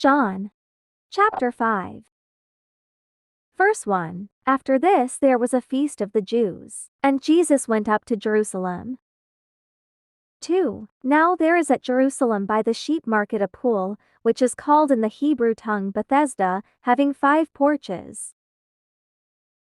John chapter 5. Verse 1. After this there was a feast of the Jews, and Jesus went up to Jerusalem. 2. Now there is at Jerusalem by the sheep market a pool, which is called in the Hebrew tongue Bethesda, having 5 porches.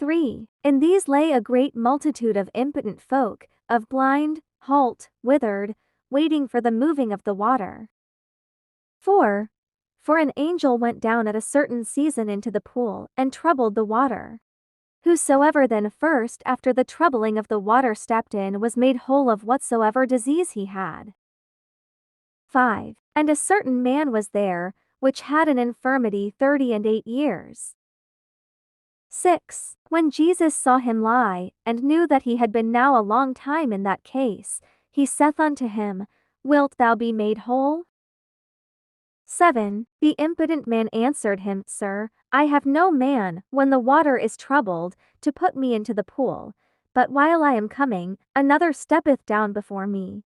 3. In these lay a great multitude of impotent folk, of blind, halt, withered, waiting for the moving of the water. 4. For an angel went down at a certain season into the pool, and troubled the water. Whosoever then first after the troubling of the water stepped in was made whole of whatsoever disease he had. 5. And a certain man was there, which had an infirmity 38 years. 6. When Jesus saw him lie, and knew that he had been now a long time in that case, he saith unto him, Wilt thou be made whole? 7. The impotent man answered him, Sir, I have no man, when the water is troubled, to put me into the pool, but while I am coming, another steppeth down before me.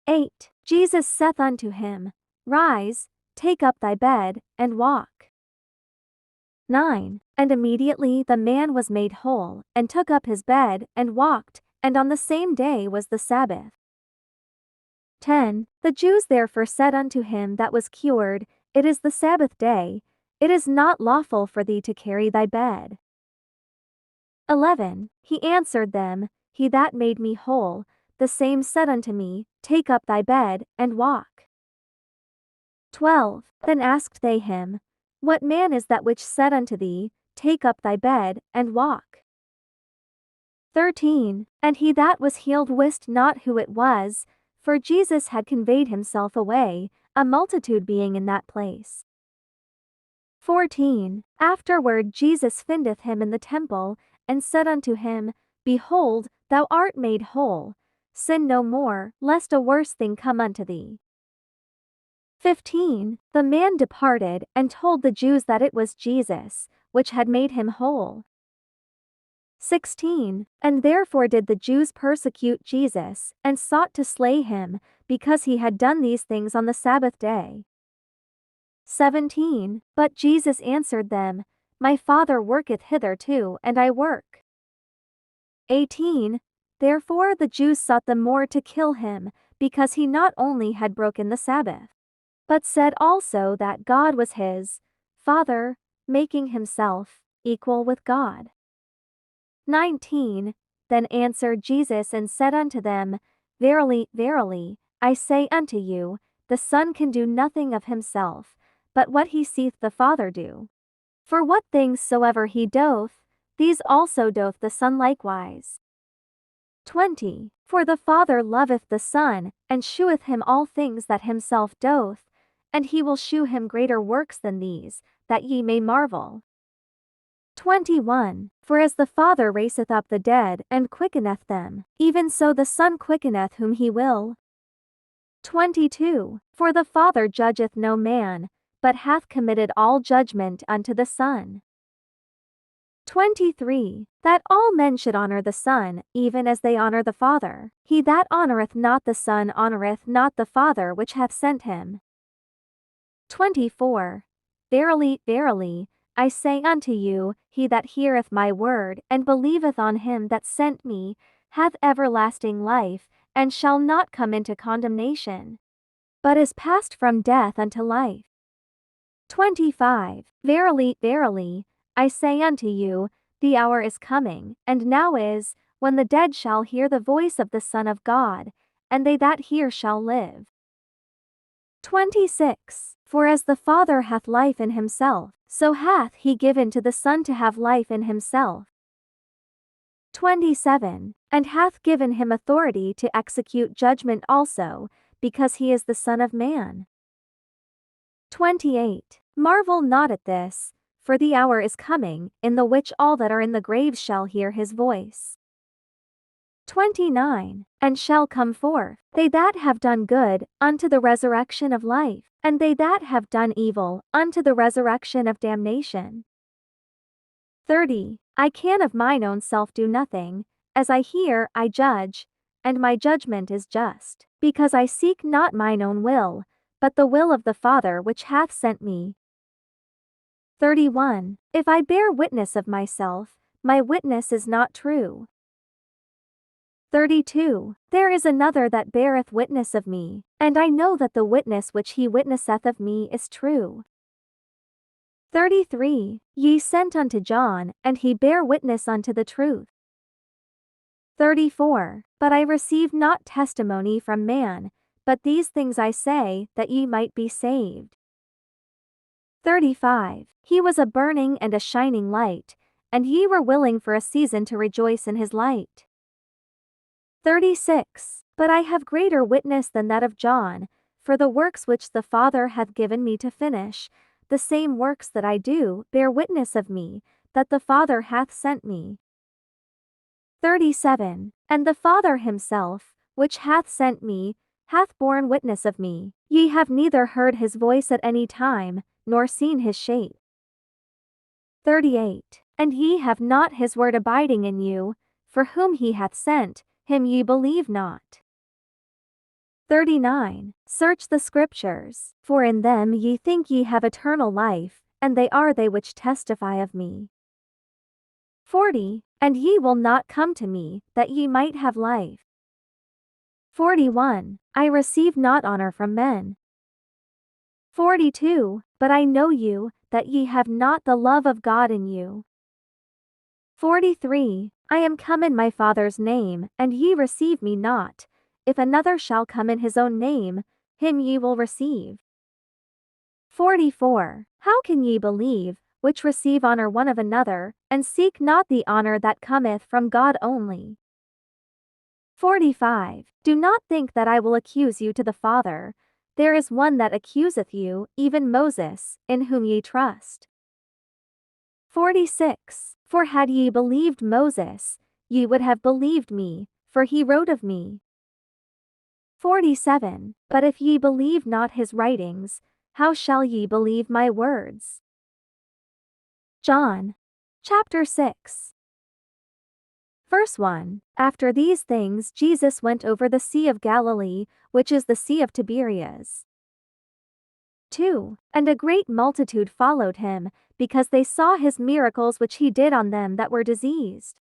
8. Jesus saith unto him, Rise, take up thy bed, and walk. 9. And immediately the man was made whole, and took up his bed, and walked, and on the same day was the Sabbath. 10. The Jews therefore said unto him that was cured, It is the Sabbath day, it is not lawful for thee to carry thy bed. 11. He answered them, He that made me whole, the same said unto me, Take up thy bed, and walk. 12. Then asked they him, What man is that which said unto thee, Take up thy bed, and walk? 13. And he that was healed wist not who it was, for Jesus had conveyed himself away, a multitude being in that place. 14. Afterward Jesus findeth him in the temple, and said unto him, Behold, thou art made whole, sin no more, lest a worse thing come unto thee. 15. The man departed, and told the Jews that it was Jesus, which had made him whole. 16. And therefore did the Jews persecute Jesus, and sought to slay him, because he had done these things on the Sabbath day. 17. But Jesus answered them, My Father worketh hitherto, and I work. 18. Therefore the Jews sought the more to kill him, because he not only had broken the Sabbath, but said also that God was his Father, making himself equal with God. 19. Then answered Jesus and said unto them, Verily, verily, I say unto you, the Son can do nothing of himself, but what he seeth the Father do. For what things soever he doth, these also doth the Son likewise. 20. For the Father loveth the Son, and sheweth him all things that himself doth, and he will shew him greater works than these, that ye may marvel. 21. For as the Father raiseth up the dead, and quickeneth them, even so the Son quickeneth whom he will. 22. For the Father judgeth no man, but hath committed all judgment unto the Son. 23. That all men should honor the Son, even as they honor the Father. He that honoreth not the Son honoreth not the Father which hath sent him. 24. Verily, verily, I say unto you, he that heareth my word, and believeth on him that sent me, hath everlasting life, and shall not come into condemnation, but is passed from death unto life. 25. Verily, verily, I say unto you, the hour is coming, and now is, when the dead shall hear the voice of the Son of God, and they that hear shall live. 26. For as the Father hath life in himself, so hath he given to the Son to have life in himself. 27. And hath given him authority to execute judgment also, because he is the Son of Man. 28. Marvel not at this, for the hour is coming, in the which all that are in the graves shall hear his voice. 29. And shall come forth, they that have done good, unto the resurrection of life, and they that have done evil, unto the resurrection of damnation. 30. I can of mine own self do nothing, as I hear I judge, and my judgment is just, because I seek not mine own will, but the will of the Father which hath sent me. 31. If I bear witness of myself, my witness is not true. 32. There is another that beareth witness of me, and I know that the witness which he witnesseth of me is true. 33. Ye sent unto John, and he bare witness unto the truth. 34. But I received not testimony from man, but these things I say, that ye might be saved. 35. He was a burning and a shining light, and ye were willing for a season to rejoice in his light. 36. But I have greater witness than that of John, for the works which the Father hath given me to finish, the same works that I do, bear witness of me, that the Father hath sent me. 37. And the Father himself, which hath sent me, hath borne witness of me. Ye have neither heard his voice at any time, nor seen his shape. 38. And ye have not his word abiding in you, for whom he hath sent, him ye believe not. 39. Search the Scriptures, for in them ye think ye have eternal life, and they are they which testify of me. 40. And ye will not come to me, that ye might have life. 41. I receive not honor from men. 42. But I know you, that ye have not the love of God in you. 43. I am come in my Father's name, and ye receive me not. If another shall come in his own name, him ye will receive. 44. How can ye believe, which receive honor one of another, and seek not the honor that cometh from God only? 45. Do not think that I will accuse you to the Father. There is one that accuseth you, even Moses, in whom ye trust. 46. For had ye believed Moses, ye would have believed me, for he wrote of me. 47. But if ye believe not his writings, how shall ye believe my words? John. Chapter 6. Verse 1. After these things Jesus went over the Sea of Galilee, which is the Sea of Tiberias. 2. And a great multitude followed him, because they saw his miracles which he did on them that were diseased.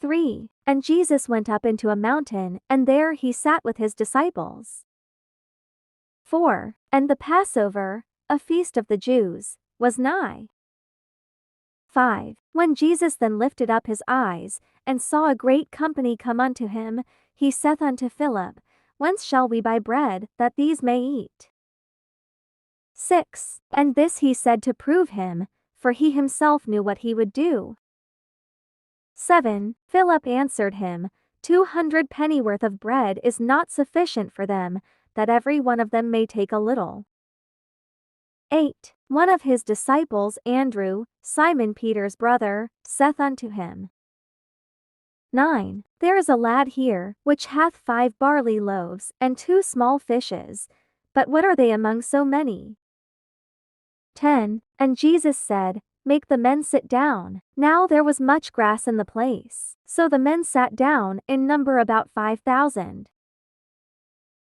3. And Jesus went up into a mountain, and there he sat with his disciples. 4. And the Passover, a feast of the Jews, was nigh. 5. When Jesus then lifted up his eyes, and saw a great company come unto him, he saith unto Philip, Whence shall we buy bread, that these may eat? 6. And this he said to prove him, for he himself knew what he would do. 7. Philip answered him, 200 pennyworth of bread is not sufficient for them, that every one of them may take a little. 8. One of his disciples, Andrew, Simon Peter's brother, saith unto him, 9. There is a lad here, which hath 5 barley loaves, and 2 small fishes, but what are they among so many? 10. And Jesus said, Make the men sit down. Now there was much grass in the place, so the men sat down, in number about 5,000.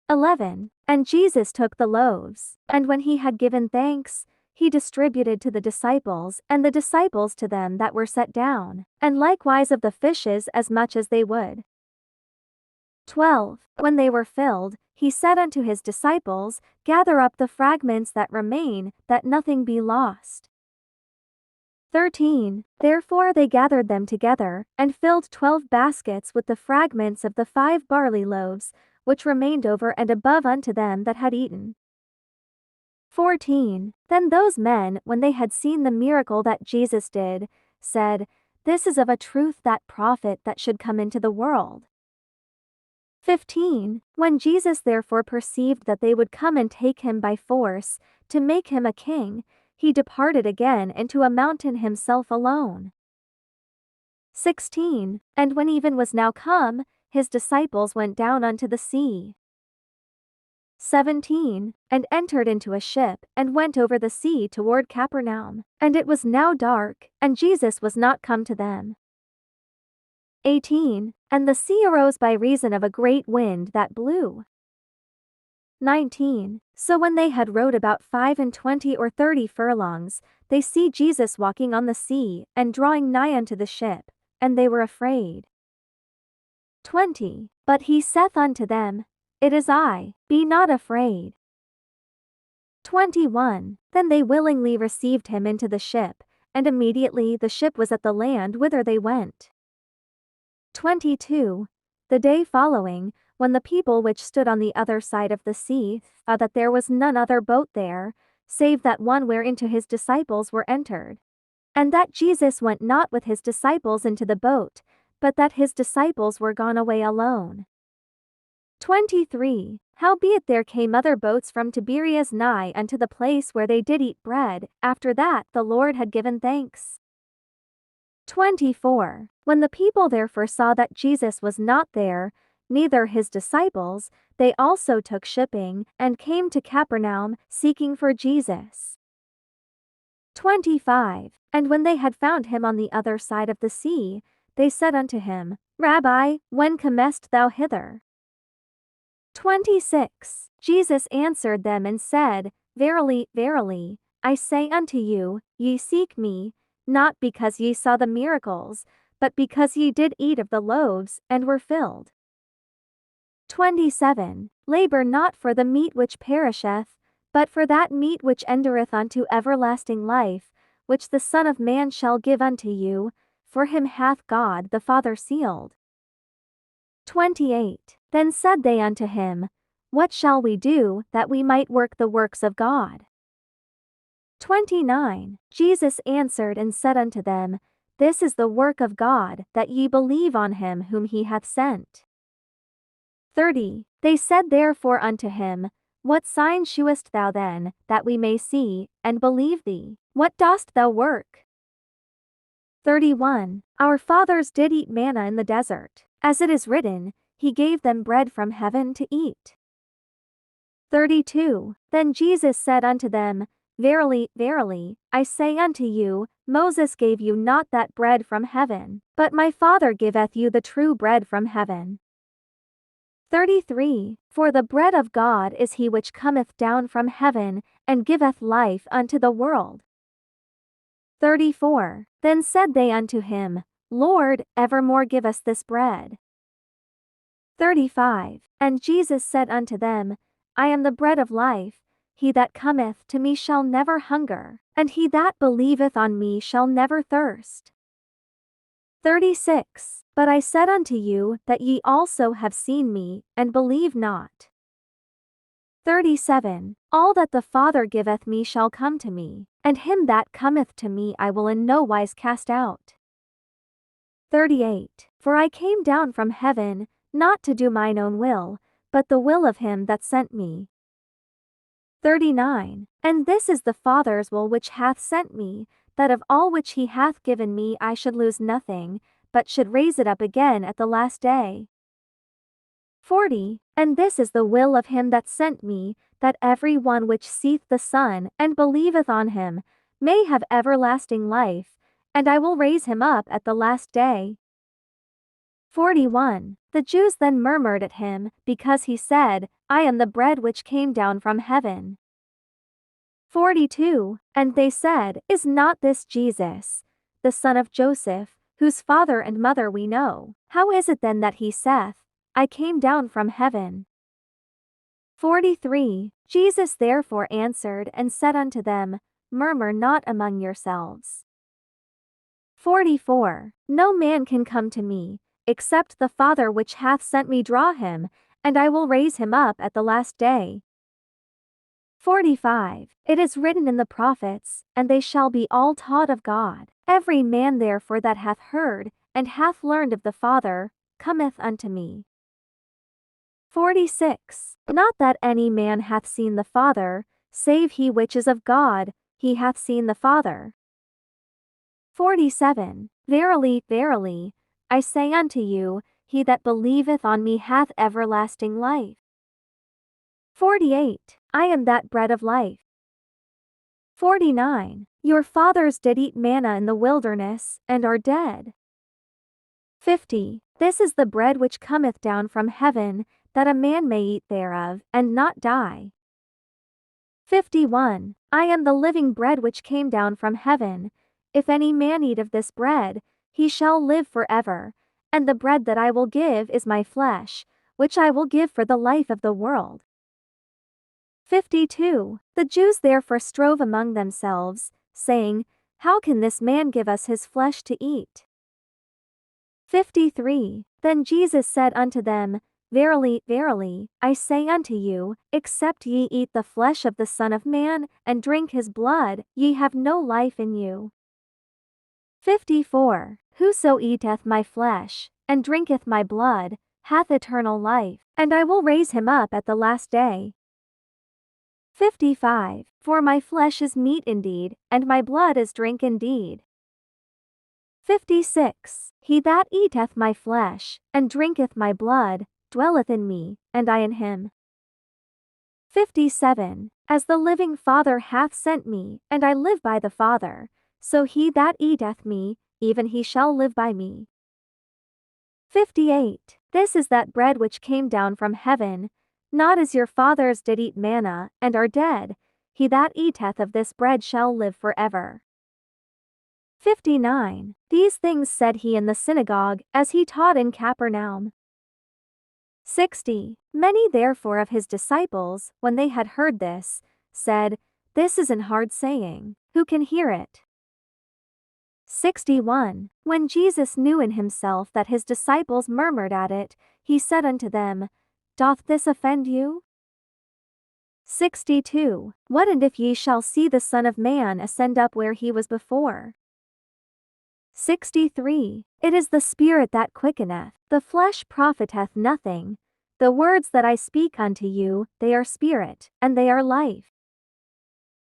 11. And Jesus took the loaves, and when he had given thanks, he distributed to the disciples, and the disciples to them that were set down, and likewise of the fishes as much as they would. 12. When they were filled, he said unto his disciples, Gather up the fragments that remain, that nothing be lost. 13. Therefore they gathered them together, and filled 12 baskets with the fragments of the 5 barley loaves, which remained over and above unto them that had eaten. 14. Then those men, when they had seen the miracle that Jesus did, said, This is of a truth that prophet that should come into the world. 15. When Jesus therefore perceived that they would come and take him by force, to make him a king, he departed again into a mountain himself alone. 16. And when even was now come, his disciples went down unto the sea. 17. And entered into a ship, and went over the sea toward Capernaum. And it was now dark, and Jesus was not come to them. 18. And the sea arose by reason of a great wind that blew. 19. So when they had rowed about 25 or 30 furlongs, they see Jesus walking on the sea, and drawing nigh unto the ship, and they were afraid. 20. But he saith unto them, It is I, be not afraid. 21. Then they willingly received him into the ship, and immediately the ship was at the land whither they went. 22. The day following, when the people which stood on the other side of the sea saw that there was none other boat there, save that one whereinto his disciples were entered, and that Jesus went not with his disciples into the boat, but that his disciples were gone away alone. 23. Howbeit there came other boats from Tiberias nigh unto the place where they did eat bread, after that the Lord had given thanks. 24. When the people therefore saw that Jesus was not there, neither his disciples, they also took shipping, and came to Capernaum, seeking for Jesus. 25. And when they had found him on the other side of the sea, they said unto him, Rabbi, when comest thou hither? 26. Jesus answered them and said, Verily, verily, I say unto you, ye seek me, not because ye saw the miracles, but because ye did eat of the loaves, and were filled. 27. Labor not for the meat which perisheth, but for that meat which endureth unto everlasting life, which the Son of Man shall give unto you, for him hath God the Father sealed. 28. Then said they unto him, What shall we do, that we might work the works of God? 29. Jesus answered and said unto them, This is the work of God, that ye believe on him whom he hath sent. 30. They said therefore unto him, What sign shewest thou then, that we may see, and believe thee? What dost thou work? 31. Our fathers did eat manna in the desert, as it is written, He gave them bread from heaven to eat. 32. Then Jesus said unto them, Verily, verily, I say unto you, Moses gave you not that bread from heaven, but my Father giveth you the true bread from heaven. 33. For the bread of God is he which cometh down from heaven, and giveth life unto the world. 34. Then said they unto him, Lord, evermore give us this bread. 35. And Jesus said unto them, I am the bread of life. He that cometh to me shall never hunger, and he that believeth on me shall never thirst. 36. But I said unto you that ye also have seen me, and believe not. 37. All that the Father giveth me shall come to me, and him that cometh to me I will in no wise cast out. 38. For I came down from heaven, not to do mine own will, but the will of him that sent me. 39. And this is the Father's will which hath sent me, that of all which he hath given me I should lose nothing, but should raise it up again at the last day. 40. And this is the will of him that sent me, that every one which seeth the Son, and believeth on him, may have everlasting life, and I will raise him up at the last day. 41. The Jews then murmured at him, because he said, I am the bread which came down from heaven. 42. And they said, Is not this Jesus, the son of Joseph, whose father and mother we know? How is it then that he saith, I came down from heaven? 43. Jesus therefore answered and said unto them, Murmur not among yourselves. 44. No man can come to me, except the Father which hath sent me draw him, and I will raise him up at the last day. 45. It is written in the prophets, and they shall be all taught of God. Every man therefore that hath heard, and hath learned of the Father, cometh unto me. 46. Not that any man hath seen the Father, save he which is of God, he hath seen the Father. 47. Verily, verily, I say unto you, he that believeth on me hath everlasting life. 48. I am that bread of life. 49. Your fathers did eat manna in the wilderness, and are dead. 50. This is the bread which cometh down from heaven, that a man may eat thereof, and not die. 51. I am the living bread which came down from heaven. If any man eat of this bread, he shall live forever. And the bread that I will give is my flesh, which I will give for the life of the world. 52. The Jews therefore strove among themselves, saying, How can this man give us his flesh to eat? 53. Then Jesus said unto them, Verily, verily, I say unto you, except ye eat the flesh of the Son of Man, and drink his blood, ye have no life in you. 54. Whoso eateth my flesh, and drinketh my blood, hath eternal life, and I will raise him up at the last day. 55. For my flesh is meat indeed, and my blood is drink indeed. 56. He that eateth my flesh, and drinketh my blood, dwelleth in me, and I in him. 57. As the living Father hath sent me, and I live by the Father, so he that eateth me, even he shall live by me. 58. This is that bread which came down from heaven, not as your fathers did eat manna, and are dead. He that eateth of this bread shall live forever. 59. These things said he in the synagogue, as he taught in Capernaum. 60. Many therefore of his disciples, when they had heard this, said, This is an hard saying, who can hear it? 61. When Jesus knew in himself that his disciples murmured at it, he said unto them, Doth this offend you? 62. What and if ye shall see the Son of Man ascend up where he was before? 63. It is the Spirit that quickeneth, the flesh profiteth nothing. The words that I speak unto you, they are spirit, and they are life.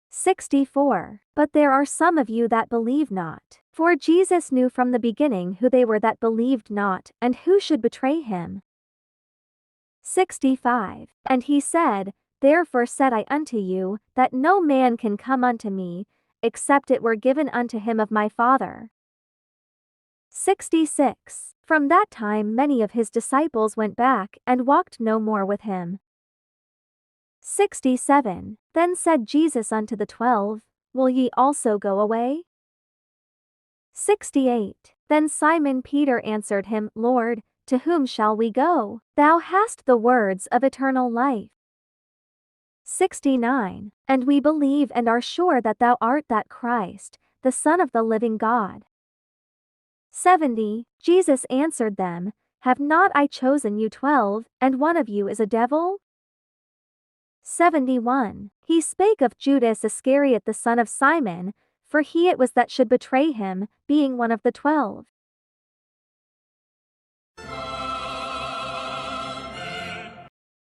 64. But there are some of you that believe not. For Jesus knew from the beginning who they were that believed not, and who should betray him. 65. And he said, Therefore said I unto you, that no man can come unto me, except it were given unto him of my Father. 66. From that time many of his disciples went back, and walked no more with him. 67. Then said Jesus unto the 12, Will ye also go away? 68. Then Simon Peter answered him, Lord, to whom shall we go? Thou hast the words of eternal life. 69. And we believe and are sure that thou art that Christ, the Son of the living God. 70. Jesus answered them, Have not I chosen you 12, and one of you is a devil? 71. He spake of Judas Iscariot the son of Simon, for he it was that should betray him, being one of the 12.